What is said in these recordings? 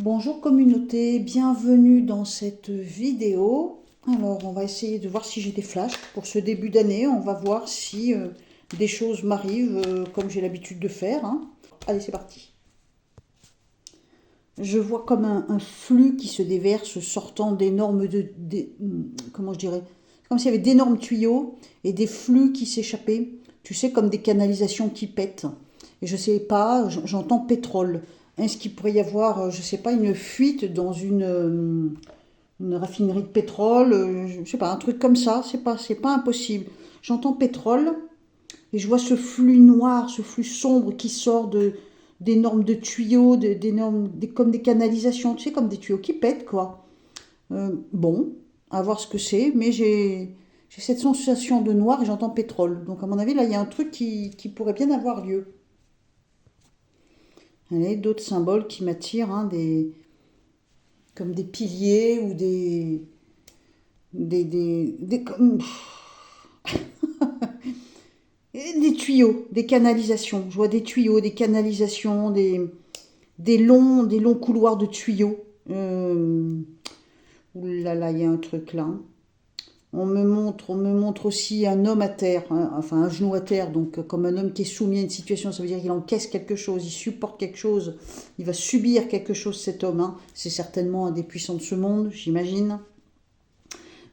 Bonjour communauté, bienvenue dans cette vidéo. Alors on va essayer de voir si j'ai des flashs pour ce début d'année. On va voir si des choses m'arrivent comme j'ai l'habitude de faire, hein. Allez, c'est parti. Je vois comme un flux qui se déverse sortant d'énormes... comment je dirais? Comme s'il y avait d'énormes tuyaux et des flux qui s'échappaient. Tu sais, comme des canalisations qui pètent. Et je sais pas, j'entends pétrole. Est-ce qu'il pourrait y avoir, je sais pas, une fuite dans une raffinerie de pétrole, je sais pas, un truc comme ça, c'est pas impossible. J'entends pétrole et je vois ce flux noir, ce flux sombre qui sort d'énormes de tuyaux, comme des canalisations, tu sais, comme des tuyaux qui pètent, quoi. Bon, à voir ce que c'est, mais j'ai cette sensation de noir et j'entends pétrole. Donc à mon avis, là, il y a un truc qui pourrait bien avoir lieu. Allez, d'autres symboles qui m'attirent, hein, comme des piliers ou des tuyaux, des canalisations. Je vois des tuyaux, des canalisations, des longs couloirs de tuyaux. Ouh là là, il y a un truc là. On me montre aussi un homme à terre, hein, enfin un genou à terre, donc comme un homme qui est soumis à une situation, ça veut dire qu'il encaisse quelque chose, il supporte quelque chose, il va subir quelque chose cet homme, hein. C'est certainement un des puissants de ce monde, j'imagine.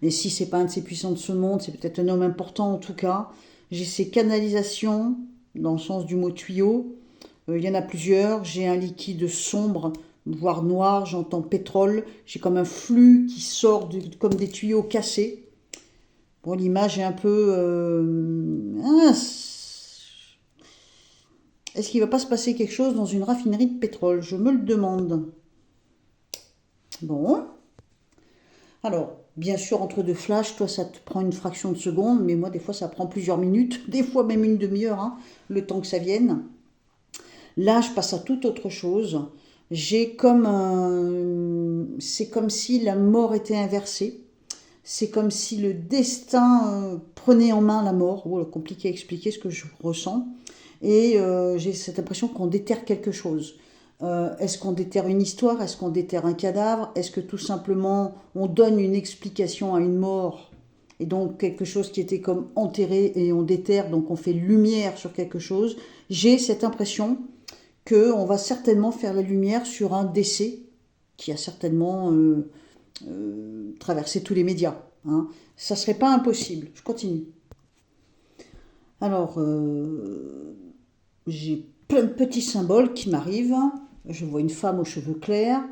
Mais si c'est pas un de ces puissants de ce monde, c'est peut-être un homme important en tout cas. J'ai ces canalisations, dans le sens du mot tuyau. Il y en a plusieurs. J'ai un liquide sombre, voire noir. J'entends pétrole. J'ai comme un flux qui sort comme des tuyaux cassés. Bon, l'image est un peu... est-ce qu'il ne va pas se passer quelque chose dans une raffinerie de pétrole? Je me le demande. Bon. Alors, bien sûr, entre deux flashs, toi, ça te prend une fraction de seconde, mais moi, des fois, ça prend plusieurs minutes, des fois même une demi-heure, hein, le temps que ça vienne. Là, je passe à toute autre chose. J'ai comme un... C'est comme si la mort était inversée. C'est comme si le destin prenait en main la mort. Oh, compliqué à expliquer ce que je ressens. Et j'ai cette impression qu'on déterre quelque chose. Est-ce qu'on déterre une histoire? Est-ce qu'on déterre un cadavre? Est-ce que tout simplement on donne une explication à une mort? Et donc quelque chose qui était comme enterré et on déterre, donc on fait lumière sur quelque chose. J'ai cette impression qu'on va certainement faire la lumière sur un décès qui a certainement traversé tous les médias, hein. Ça serait pas impossible. Je continue. Alors, j'ai plein de petits symboles qui m'arrivent. Je vois une femme aux cheveux clairs.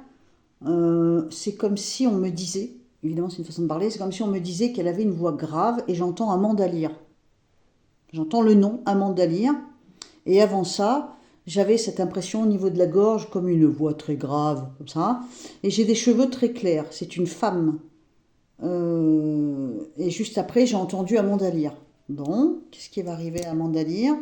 C'est comme si on me disait, évidemment c'est une façon de parler, c'est comme si on me disait qu'elle avait une voix grave et j'entends Amanda Lear. J'entends le nom Amanda Lear. Et avant ça, j'avais cette impression au niveau de la gorge comme une voix très grave, comme ça. Et j'ai des cheveux très clairs. C'est une femme. Et juste après, j'ai entendu Amanda Lear. Bon, qu'est-ce qui va arriver à Amanda Lear?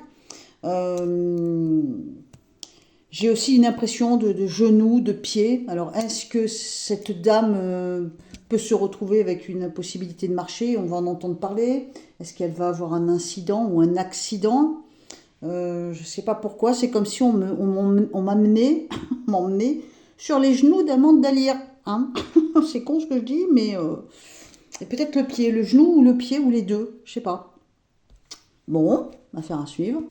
J'ai aussi une impression de genoux, de pieds. Alors, est-ce que cette dame peut se retrouver avec une impossibilité de marcher? On va en entendre parler. Est-ce qu'elle va avoir un incident ou un accident? Je ne sais pas pourquoi. C'est comme si on m'amenait m'emmenait sur les genoux d'Amanda Lear, hein. C'est con ce que je dis, mais et peut-être le pied, le genou ou le pied ou les deux, je sais pas. Bon, affaire à suivre.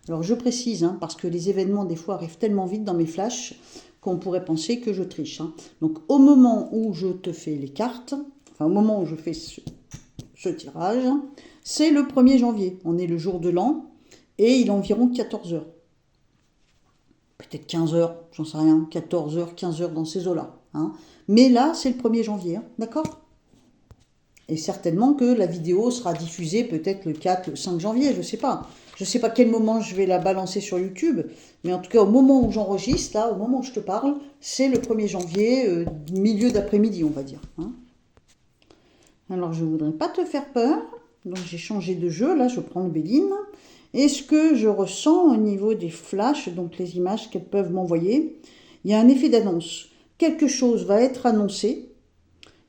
Alors je précise, hein, parce que les événements des fois arrivent tellement vite dans mes flashs qu'on pourrait penser que je triche, hein. Donc au moment où je te fais les cartes, enfin au moment où je fais ce tirage, c'est le 1er janvier. On est le jour de l'an et il est environ 14 heures. Peut-être 15 heures, j'en sais rien, 14 heures, 15 heures dans ces eaux-là, hein. Mais là, c'est le 1er janvier, hein, d'accord? Et certainement que la vidéo sera diffusée peut-être le 4, le 5 janvier, je ne sais pas. Je ne sais pas quel moment je vais la balancer sur YouTube, mais en tout cas au moment où j'enregistre, là, au moment où je te parle, c'est le 1er janvier, milieu d'après-midi, on va dire, hein. Alors je ne voudrais pas te faire peur, donc j'ai changé de jeu, là je prends le Béline. Et ce que je ressens au niveau des flashs, donc les images qu'elles peuvent m'envoyer, il y a un effet d'annonce. Quelque chose va être annoncé.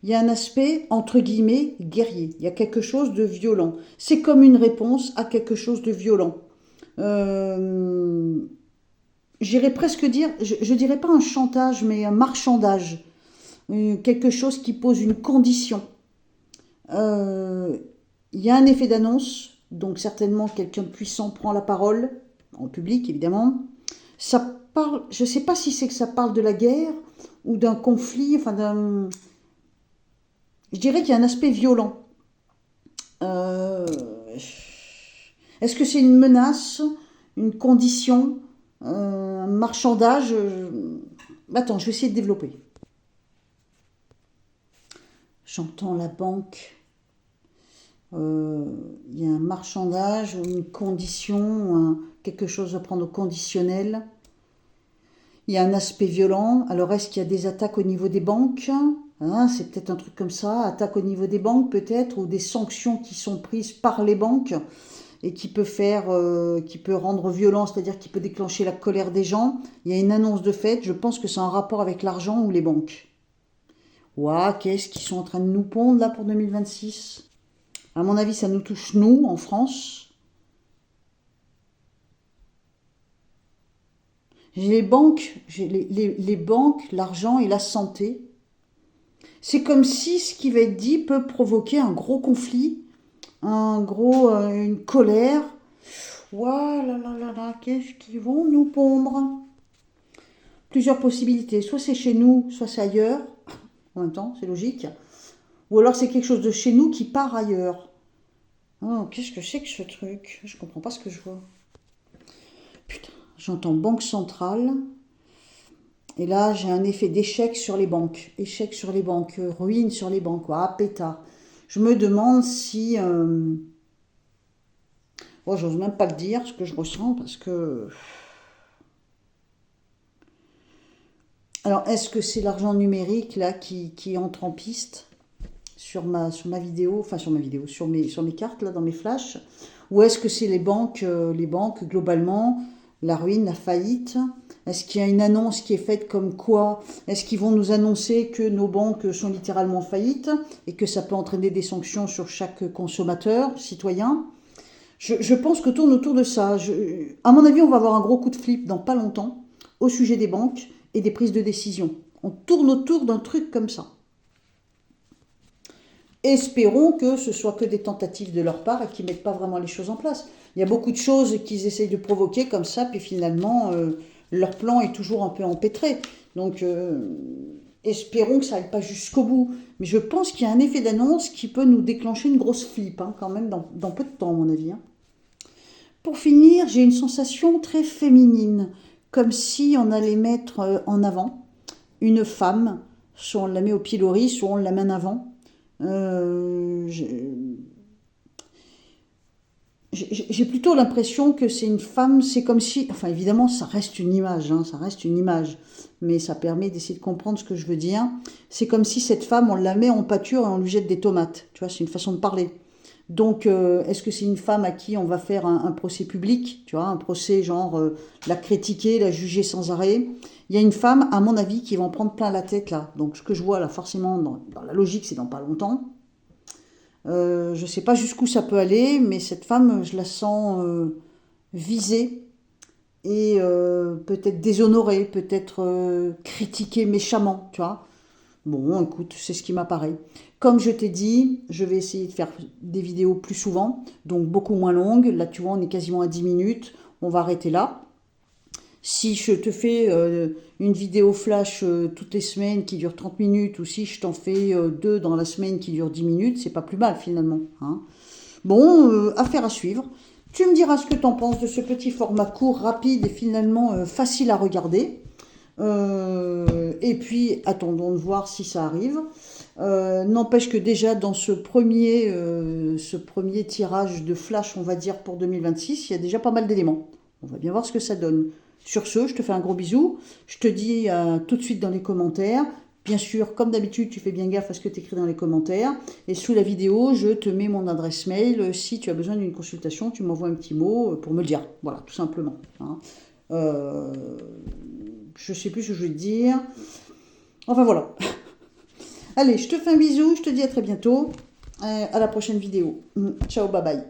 Il y a un aspect, entre guillemets, guerrier. Il y a quelque chose de violent. C'est comme une réponse à quelque chose de violent. j'irais presque dire, je dirais pas un chantage, mais un marchandage. Quelque chose qui pose une condition. Euh, Il y a un effet d'annonce, donc certainement quelqu'un de puissant prend la parole, en public évidemment. Ça parle, je ne sais pas si c'est que ça parle de la guerre ou d'un conflit, enfin d'un... Je dirais qu'il y a un aspect violent. Euh, Est-ce que c'est une menace, une condition, un marchandage? Attends, je vais essayer de développer. J'entends la banque. Il y a un marchandage ou une condition, quelque chose à prendre au conditionnel. Il y a un aspect violent. Alors, est-ce qu'il y a des attaques au niveau des banques? Hein, c'est peut-être un truc comme ça. Attaque au niveau des banques, peut-être, ou des sanctions qui sont prises par les banques et qui peut rendre violent, c'est-à-dire qui peut déclencher la colère des gens. Il y a une annonce de fait. Je pense que c'est en rapport avec l'argent ou les banques. Ouah, qu'est-ce qu'ils sont en train de nous pondre là pour 2026? À mon avis, ça nous touche, nous, en France. J'ai les banques, j'ai les banques, l'argent et la santé. C'est comme si ce qui va être dit peut provoquer un gros conflit, une colère. Ouah là là là là, qu'est-ce qu'ils vont nous pondre? Plusieurs possibilités. Soit c'est chez nous, soit c'est ailleurs. En même temps, c'est logique. Ou alors c'est quelque chose de chez nous qui part ailleurs. Oh, qu'est-ce que c'est que ce truc? Je comprends pas ce que je vois. Putain, j'entends banque centrale. Et là, j'ai un effet d'échec sur les banques. Échec sur les banques, ruine sur les banques. Ah, pétard. Je me demande si... Oh, j'ose même pas le dire, ce que je ressens, parce que... Alors, est-ce que c'est l'argent numérique, là, qui entre en piste sur ma vidéo, enfin sur ma vidéo, sur mes cartes, là, dans mes flashs? Ou est-ce que c'est les banques, globalement, la ruine, la faillite? Est-ce qu'il y a une annonce qui est faite comme quoi? Est-ce qu'ils vont nous annoncer que nos banques sont littéralement faillites et que ça peut entraîner des sanctions sur chaque consommateur, citoyen? Je pense que tourne autour de ça. À mon avis, on va avoir un gros coup de flip dans pas longtemps au sujet des banques et des prises de décision. On tourne autour d'un truc comme ça. Espérons que ce soit que des tentatives de leur part et qu'ils ne mettent pas vraiment les choses en place. Il y a beaucoup de choses qu'ils essayent de provoquer comme ça, puis finalement, leur plan est toujours un peu empêtré. Donc, espérons que ça n'aille pas jusqu'au bout. Mais je pense qu'il y a un effet d'annonce qui peut nous déclencher une grosse flip, hein, quand même, dans peu de temps, à mon avis. Hein. Pour finir, j'ai une sensation très féminine, comme si on allait mettre en avant une femme, soit on la met au pilori, soit on la met en avant. Euh, j'ai plutôt l'impression que c'est une femme, c'est comme si, enfin évidemment ça reste une image, hein, ça reste une image, mais ça permet d'essayer de comprendre ce que je veux dire. C'est comme si cette femme, on la met en pâture et on lui jette des tomates, tu vois, c'est une façon de parler. Donc, est-ce que c'est une femme à qui on va faire un procès public, tu vois, un procès genre la critiquer, la juger sans arrêt? Il y a une femme, à mon avis, qui va en prendre plein la tête là. Donc, ce que je vois là, forcément, dans la logique, c'est dans pas longtemps. Je ne sais pas jusqu'où ça peut aller, mais cette femme, je la sens visée et peut-être déshonorée, peut-être critiquée méchamment, tu vois. Bon, écoute, c'est ce qui m'apparaît. Comme je t'ai dit, je vais essayer de faire des vidéos plus souvent, donc beaucoup moins longues. Là, tu vois, on est quasiment à 10 minutes. On va arrêter là. Si je te fais une vidéo flash toutes les semaines qui dure 30 minutes, ou si je t'en fais deux dans la semaine qui durent 10 minutes, c'est pas plus mal finalement. Hein. Bon, affaire à suivre. Tu me diras ce que tu en penses de ce petit format court, rapide et finalement facile à regarder. Et puis, attendons de voir si ça arrive. N'empêche que déjà dans ce premier tirage de flash, on va dire, pour 2026, il y a déjà pas mal d'éléments. On va bien voir ce que ça donne. Sur ce, je te fais un gros bisou. Je te dis tout de suite dans les commentaires. Bien sûr, comme d'habitude, tu fais bien gaffe à ce que tu écris dans les commentaires. Et sous la vidéo, je te mets mon adresse mail. Si tu as besoin d'une consultation, tu m'envoies un petit mot pour me le dire. Voilà, tout simplement. Hein. Je sais plus ce que je veux te dire. Enfin voilà. Allez, je te fais un bisou, je te dis à très bientôt. À la prochaine vidéo. Ciao, bye bye.